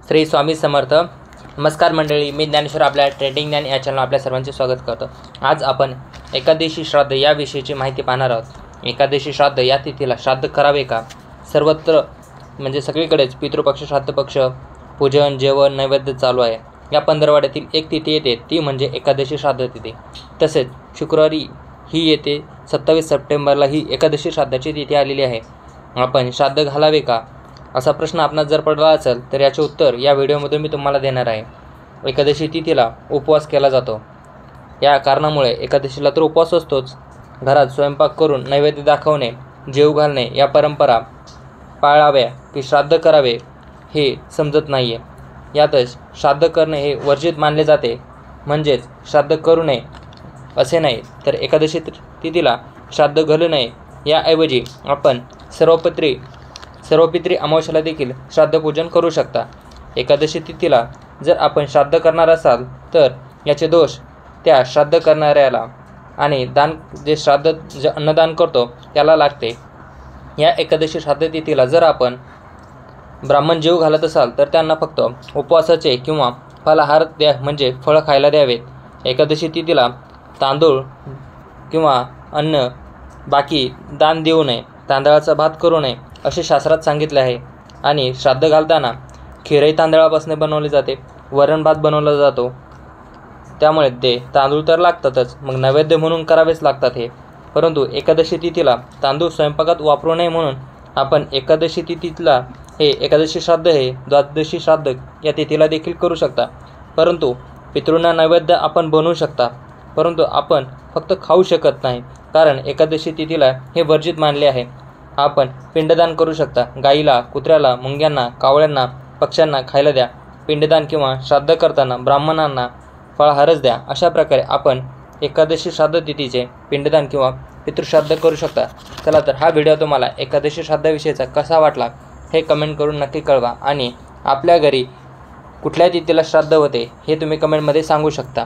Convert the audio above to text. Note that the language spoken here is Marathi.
श्री स्वामी समर्थ। नमस्कार मंडळी, मी ज्ञानेश्वर आपल्या ट्रेडिंग ज्ञान या चॅनल आपल्या सर्वांचे स्वागत करतो। आज आपण एकादशी श्राद्ध या विषयीची माहिती पाहणार आहोत। एकादशी श्राद्ध या तिथीला श्राद्ध करावे का? सर्वत्र म्हणजे सगळीकडेच पितृपक्ष, श्राद्ध पक्ष, पूजन, जेवण, नैवेद्य चालू आहे। या पंधरवड्यातील एक तिथी येते, ती म्हणजे एकादशी श्राद्ध तिथी। तसेच शुक्रवारी ही येते 27 सप्टेंबरला ही एकादशी श्राद्धाची तिथी आलेली आहे। आपण श्राद्ध घालावे का असा प्रश्न आपणास जर पडला असेल तर याचे उत्तर या व्हिडिओमध्ये मी तुम्हाला देणार आहे। एकादशी तिथीला उपवास केला जातो। या कारणामुळे एकादशीला तर उपवास असतोच, घरात स्वयंपाक करून नैवेद्य दाखवणे, जेवू घालणे या परंपरा पाळाव्या की श्राद्ध करावे हे समजत नाही आहे। यातच श्राद्ध करणे हे वर्जित मानले जाते, म्हणजेच श्राद्ध करू नये असे नाही, तर एकादशी तिथीला श्राद्ध घालू नये याऐवजी आपण सर्वपित्री अमावस्येला देखील श्राद्ध पूजन करू शकता। एकादशी तिथीला जर आपण श्राद्ध करणार असाल तर याचे दोष त्या श्राद्ध करणाऱ्याला आणि जे अन्नदान करतो त्याला लागते। या एकादशी श्राद्ध तिथीला जर आपण ब्राह्मण जेवू घालत असाल तर त्यांना फक्त उपवासाचे किंवा फलाहार द्या, म्हणजे फळं खायला द्यावेत। एकादशी तिथीला तांदूळ किंवा अन्न बाकी दान देऊ नये, तांदळाचा भात करू नये असे शास्त्रात सांगितले आहे। आणि श्राद्ध घालताना खीरही तांदळापासून बनवली जाते, वरण भात बनवला जातो, त्यामुळे ते तांदूळ तर लागतातच, मग नैवेद्य म्हणून करावेच लागतात हे। परंतु एकादशी तिथीला तांदूळ स्वयंपाकात वापरू नये म्हणून आपण एकादशी तिथीला एकादशी श्राद्ध हे द्वादशी श्राद्ध या तिथीला देखील करू शकता। परंतु पितृंना नैवेद्य आपण बनवू शकता, परंतु आपण फक्त खाऊ शकत नाही, कारण एकादशी तिथीला हे वर्जित मानले आहे। आपण पिंडदान करू शकता, गाईला, कुत्र्याला, मुंग्यांना, कावळ्यांना, पक्ष्यांना खायला द्या। पिंडदान किंवा श्राद्ध करताना ब्राह्मणांना फळाहारच द्या। अशा प्रकारे आपण एकादशी श्राद्ध तिथीचे पिंडदान किंवा पितृश्राद्ध करू शकता। चला तर हा व्हिडिओ तुम्हाला एकादशी श्राद्धाविषयीचा कसा वाटला हे कमेंट करून नक्की कळवा, आणि आपल्या घरी कुठल्या तिथीला श्राद्ध होते हे तुम्ही कमेंटमध्ये सांगू शकता।